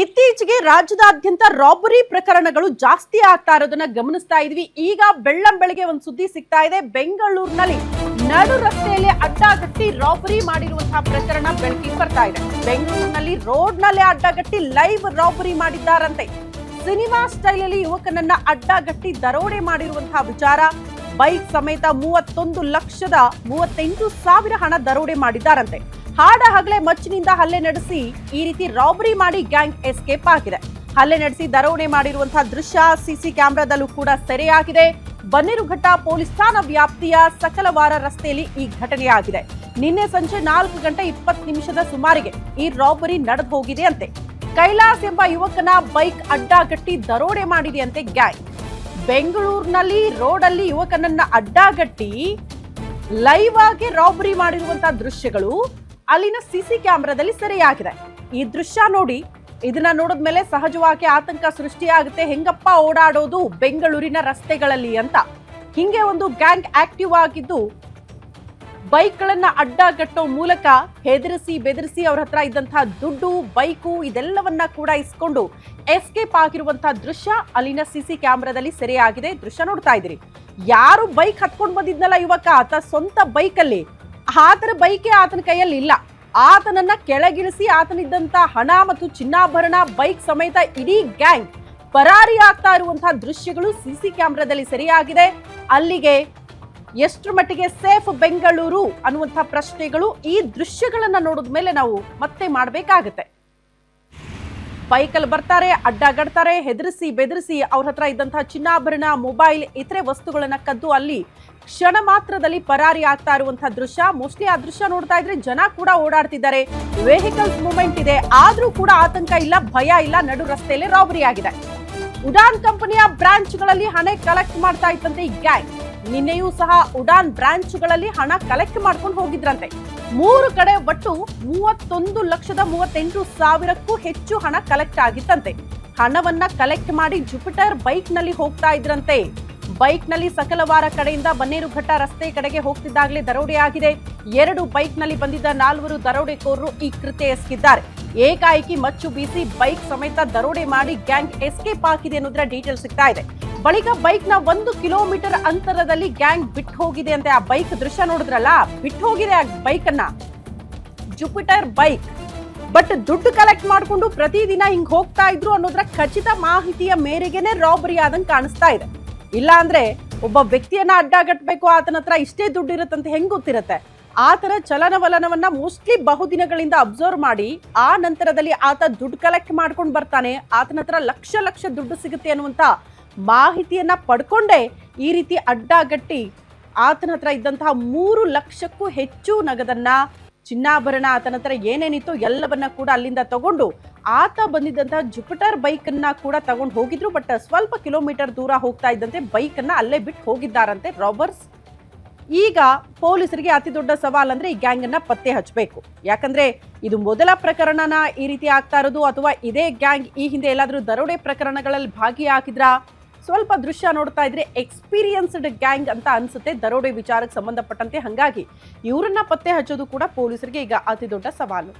ಇತ್ತೀಚೆಗೆ ರಾಜ್ಯದಾದ್ಯಂತ ರಾಬರಿ ಪ್ರಕರಣಗಳು ಜಾಸ್ತಿ ಆಗ್ತಾ ಇರೋದನ್ನ ಗಮನಿಸ್ತಾ ಇದ್ವಿ. ಈಗ ಬೆಳ್ಳಂಬೆಳಗ್ಗೆ ಒಂದು ಸುದ್ದಿ ಸಿಗ್ತಾ ಇದೆ. ಬೆಂಗಳೂರಿನಲ್ಲಿ ನಡು ರಸ್ತೆಯಲ್ಲಿ ಅಡ್ಡಗಟ್ಟಿ ರಾಬರಿ ಮಾಡಿರುವಂತಹ ಪ್ರಕರಣ ಬೆಳಕಿಗೆ ಬರ್ತಾ ಇದೆ. ಬೆಂಗಳೂರಿನಲ್ಲಿ ರೋಡ್ ನಲ್ಲೇ ಅಡ್ಡಗಟ್ಟಿ ಲೈವ್ ರಾಬರಿ ಮಾಡಿದ್ದಾರಂತೆ. ಸಿನಿಮಾ ಸ್ಟೈಲ್ ಅಲ್ಲಿ ಯುವಕನನ್ನ ಅಡ್ಡಗಟ್ಟಿ ದರೋಡೆ ಮಾಡಿರುವಂತಹ ವಿಚಾರ. ಬೈಕ್ ಸಮೇತ 31,38,000 ಹಣ ದರೋಡೆ ಮಾಡಿದ್ದಾರಂತೆ. ಹಾಡ ಹಗಲೇ ಮಚ್ಚಿನಿಂದ ಹಲ್ಲೆ ನಡೆಸಿ ಈ ರೀತಿ ರಾಬರಿ ಮಾಡಿ ಗ್ಯಾಂಗ್ ಎಸ್ಕೇಪ್ ಆಗಿದೆ. ಹಲ್ಲೆ ನಡೆಸಿ ದರೋಡೆ ಮಾಡಿರುವಂತಹ ದೃಶ್ಯ ಸಿಸಿ ಕ್ಯಾಮೆರಾದಲ್ಲೂ ಕೂಡ ಸೆರೆಯಾಗಿದೆ. ಬನ್ನೇರುಘಟ್ಟ ಪೊಲೀಸ್ ಠಾಣಾ ವ್ಯಾಪ್ತಿಯ ಸಕಲವಾರ ರಸ್ತೆಯಲ್ಲಿ ಈ ಘಟನೆಯಾಗಿದೆ. ನಿನ್ನೆ ಸಂಜೆ 4:20 ಸುಮಾರಿಗೆ ಈ ರಾಬರಿ ನಡೆದು ಹೋಗಿದೆ ಅಂತೆ. ಕೈಲಾಸ್ ಎಂಬ ಯುವಕನ ಬೈಕ್ ಅಡ್ಡಗಟ್ಟಿ ದರೋಡೆ ಮಾಡಿದೆಯಂತೆ ಗ್ಯಾಂಗ್. ಬೆಂಗಳೂರಿನಲ್ಲಿ ರೋಡಲ್ಲಿ ಯುವಕನನ್ನ ಅಡ್ಡಗಟ್ಟಿ ಲೈವ್ ಆಗಿ ರಾಬರಿ ಮಾಡಿರುವಂತಹ ದೃಶ್ಯಗಳು ಅಲ್ಲಿನ ಸಿಸಿ ಕ್ಯಾಮೆರಾದಲ್ಲಿ ಸೆರೆಯಾಗಿದೆ. ಈ ದೃಶ್ಯ ನೋಡಿ, ಇದನ್ನ ನೋಡಿದ್ಮೇಲೆ ಸಹಜವಾಗಿ ಆತಂಕ ಸೃಷ್ಟಿಯಾಗುತ್ತೆ. ಹೆಂಗಪ್ಪ ಓಡಾಡೋದು ಬೆಂಗಳೂರಿನ ರಸ್ತೆಗಳಲ್ಲಿ ಅಂತ. ಹಿಂಗೆ ಒಂದು ಗ್ಯಾಂಗ್ ಆಕ್ಟಿವ್ ಆಗಿದ್ದು ಬೈಕ್ ಗಳನ್ನ ಅಡ್ಡಗಟ್ಟೋ ಮೂಲಕ ಹೆದರಿಸಿ ಬೆದರಿಸಿ ಅವ್ರ ಹತ್ರ ಇದ್ದಂತಹ ದುಡ್ಡು, ಬೈಕು ಇದೆಲ್ಲವನ್ನ ಕೂಡ ಇಸ್ಕೊಂಡು ಎಸ್ಕೇಪ್ ಆಗಿರುವಂತಹ ದೃಶ್ಯ ಅಲ್ಲಿನ ಸಿಸಿ ಕ್ಯಾಮೆರಾದಲ್ಲಿ ಸೆರೆಯಾಗಿದೆ. ದೃಶ್ಯ ನೋಡ್ತಾ ಇದ್ದೀರಿ. ಯಾರು ಬೈಕ್ ಹತ್ಕೊಂಡು ಬಂದಿದ್ನಲ್ಲ ಯುವಕ, ಆತ ಸ್ವಂತ ಬೈಕ್ ಅಲ್ಲಿ, ಆತನ ಬೈಕೇ ಆತನ ಕೈಯಲ್ಲಿ ಇಲ್ಲ. ಆತನನ್ನ ಕೆಳಗಿಳಿಸಿ ಆತನಿದ್ದಂತ ಹಣ ಮತ್ತು ಚಿನ್ನಾಭರಣ, ಬೈಕ್ ಸಮೇತ ಇಡೀ ಗ್ಯಾಂಗ್ ಪರಾರಿ ಆಗ್ತಾ ಇರುವಂತಹ ದೃಶ್ಯಗಳು ಸಿಸಿ ಕ್ಯಾಮೆರಾದಲ್ಲಿ ಸೆರೆಯಾಗಿದೆ. ಅಲ್ಲಿಗೆ ಎಷ್ಟರ ಮಟ್ಟಿಗೆ ಸೇಫ್ ಬೆಂಗಳೂರು ಅನ್ನುವಂತಹ ಪ್ರಶ್ನೆಗಳು ಈ ದೃಶ್ಯಗಳನ್ನ ನೋಡಿದ ಮೇಲೆ ನಾವು ಮತ್ತೆ ಮಾಡಬೇಕಾಗತ್ತೆ. ಬೈಕಲ್ಲಿ ಬರ್ತಾರೆ, ಅಡ್ಡಗಡ್ತಾರೆ, ಹೆದರಿಸಿ ಬೆದರಿಸಿ ಅವ್ರ ಹತ್ರ ಇದ್ದಂತಹ ಚಿನ್ನಾಭರಣ, ಮೊಬೈಲ್, ಇತರೆ ವಸ್ತುಗಳನ್ನ ಕದ್ದು ಅಲ್ಲಿ ಕ್ಷಣ ಮಾತ್ರದಲ್ಲಿ ಪರಾರಿ ಆಗ್ತಾ ಇರುವಂತಹ ದೃಶ್ಯ. ಮೋಸ್ಟ್ಲಿ ಆ ದೃಶ್ಯ ನೋಡ್ತಾ ಇದ್ರೆ ಜನ ಕೂಡ ಓಡಾಡ್ತಿದ್ದಾರೆ, ವೆಹಿಕಲ್ಸ್ ಮೂವ್ಮೆಂಟ್ ಇದೆ, ಆದ್ರೂ ಕೂಡ ಆತಂಕ ಇಲ್ಲ, ಭಯ ಇಲ್ಲ. ನಡು ರಸ್ತೆಯಲ್ಲಿ ರಾಬರಿ ಆಗಿದೆ. ಉಡಾನ್ ಕಂಪನಿಯ ಬ್ರಾಂಚ್ಗಳಲ್ಲಿ ಹಣ ಕಲೆಕ್ಟ್ ಮಾಡ್ತಾ ಇತ್ತಂತೆ ಈ ಗ್ಯಾಂಗ್. ನಿನ್ನೆಯೂ ಸಹ ಉಡಾನ್ ಬ್ರಾಂಚ್ಗಳಲ್ಲಿ ಹಣ ಕಲೆಕ್ಟ್ ಮಾಡ್ಕೊಂಡು ಹೋಗಿದ್ರಂತೆ. 3 ಕಡೆ ಒಟ್ಟು 31,38,000ಕ್ಕೂ ಹೆಚ್ಚು ಹಣ ಕಲೆಕ್ಟ್ ಆಗಿತ್ತಂತೆ. ಹಣವನ್ನ ಕಲೆಕ್ಟ್ ಮಾಡಿ ಜುಪಿಟರ್ ಬೈಕ್ ನಲ್ಲಿ ಹೋಗ್ತಾ ಇದ್ರಂತೆ. ಬೈಕ್ ನಲ್ಲಿ ಸಕಲವಾರ ಕಡೆಯಿಂದ ಬನ್ನೇರುಘಟ್ಟ ರಸ್ತೆ ಕಡೆಗೆ ಹೋಗ್ತಿದ್ದಾಗಲೇ ದರೋಡೆ ಆಗಿದೆ. 2 ಬೈಕ್ ನಲ್ಲಿ ಬಂದಿದ್ದ 4 ದರೋಡೆಕೋರರು ಈ ಕೃತ್ಯ ಎಸಗಿದ್ದಾರೆ. ಏಕಾಏಕಿ ಮಚ್ಚು ಬೀಸಿ ಬೈಕ್ ಸಮೇತ ದರೋಡೆ ಮಾಡಿ ಗ್ಯಾಂಗ್ ಎಸ್ಕೇಪ್ ಆಗಿದೆ ಅನ್ನೋದ್ರ ಡೀಟೇಲ್ ಸಿಗ್ತಾ ಇದೆ. ಬಳಿಕ ಬೈಕ್ ನ 1 ಕಿಲೋಮೀಟರ್ ಅಂತರದಲ್ಲಿ ಗ್ಯಾಂಗ್ ಬಿಟ್ಟು ಹೋಗಿದೆ ಅಂತೆ. ಆ ಬೈಕ್ ದೃಶ್ಯ ನೋಡಿದ್ರಲ್ಲ, ಬಿಟ್ಟು ಹೋಗಿದೆ ಆ ಬೈಕ್ ಅನ್ನ, ಜುಪಿಟರ್ ಬೈಕ್. ಬಟ್ ದುಡ್ಡು ಕಲೆಕ್ಟ್ ಮಾಡ್ಕೊಂಡು ಪ್ರತಿದಿನ ಹಿಂಗ್ ಹೋಗ್ತಾ ಇದ್ರು ಅನ್ನೋದ್ರ ಖಚಿತ ಮಾಹಿತಿಯ ಮೇರೆಗೆನೆ ರಾಬರಿ ಆದಂಗೆ ಕಾಣಿಸ್ತಾ ಇದೆ. ಇಲ್ಲ ಅಂದ್ರೆ ಒಬ್ಬ ವ್ಯಕ್ತಿಯನ್ನ ಅಡ್ಡಗಟ್ಟಬೇಕು, ಆತನ ಹತ್ರ ಇಷ್ಟೇ ದುಡ್ಡು ಇರುತ್ತಂತ ಹೆಂಗ್ ಗೊತ್ತಿರುತ್ತೆ? ಆತನ ಚಲನವಲನವನ್ನ ಮೋಸ್ಟ್ಲಿ ಬಹುದಿನಗಳಿಂದ ಅಬ್ಸರ್ವ್ ಮಾಡಿ ಆ ನಂತರದಲ್ಲಿ ಆತ ದುಡ್ಡು ಕಲೆಕ್ಟ್ ಮಾಡ್ಕೊಂಡು ಬರ್ತಾನೆ. ಆತನ ಹತ್ರ ಲಕ್ಷ ಲಕ್ಷ ದುಡ್ಡು ಸಿಗುತ್ತೆ ಅನ್ನುವಂತ ಮಾಹಿತಿಯನ್ನ ಪಡ್ಕೊಂಡೇ ಈ ರೀತಿ ಅಡ್ಡಗಟ್ಟಿ ಆತನ ಹತ್ರ ಇದ್ದಂತಹ 3 ಲಕ್ಷಕ್ಕೂ ಹೆಚ್ಚು ನಗದನ್ನ, ಚಿನ್ನಾಭರಣ, ಆತನ ಹತ್ರ ಏನೇನಿತ್ತು ಎಲ್ಲವನ್ನ ಕೂಡ ಅಲ್ಲಿಂದ ತಗೊಂಡು ಆತ ಬಂದಿದ್ದಂತಹ ಜುಪಿಟರ್ ಬೈಕ್ ಅನ್ನ ಕೂಡ ತಗೊಂಡು ಹೋಗಿದ್ರು. ಬಟ್ ಸ್ವಲ್ಪ ಕಿಲೋಮೀಟರ್ ದೂರ ಹೋಗ್ತಾ ಇದ್ದಂತೆ ಬೈಕ್ ಅನ್ನ ಅಲ್ಲೇ ಬಿಟ್ಟು ಹೋಗಿದ್ದಾರಂತೆ ರಾಬರ್ಸ್. ಈಗ ಪೊಲೀಸರಿಗೆ ಅತಿ ದೊಡ್ಡ ಸವಾಲ್ ಅಂದ್ರೆ ಈ ಗ್ಯಾಂಗ್ ಅನ್ನ ಪತ್ತೆ ಹಚ್ಚಬೇಕು. ಯಾಕಂದ್ರೆ ಇದು ಮೊದಲ ಪ್ರಕರಣನ ಈ ರೀತಿ ಆಗ್ತಾ ಇರೋದು, ಅಥವಾ ಇದೇ ಗ್ಯಾಂಗ್ ಈ ಹಿಂದೆ ಎಲ್ಲಾದ್ರೂ ದರೋಡೆ ಪ್ರಕರಣಗಳಲ್ಲಿ ಭಾಗಿಯಾಗಿದ್ರಾ? ಸ್ವಲ್ಪ ದೃಶ್ಯ ನೋಡ್ತಾ ಇದ್ರೆ ಎಕ್ಸ್ಪೀರಿಯನ್ಸ್ಡ್ ಗ್ಯಾಂಗ್ ಅಂತ ಅನ್ಸುತ್ತೆ ದರೋಡೆ ವಿಚಾರಕ್ಕೆ ಸಂಬಂಧಪಟ್ಟಂತೆ. ಹಂಗಾಗಿ ಇವರನ್ನ ಪತ್ತೆ ಹಚ್ಚೋದು ಕೂಡ ಪೊಲೀಸರಿಗೆ ಈಗ ಅತಿ ದೊಡ್ಡ ಸವಾಲು.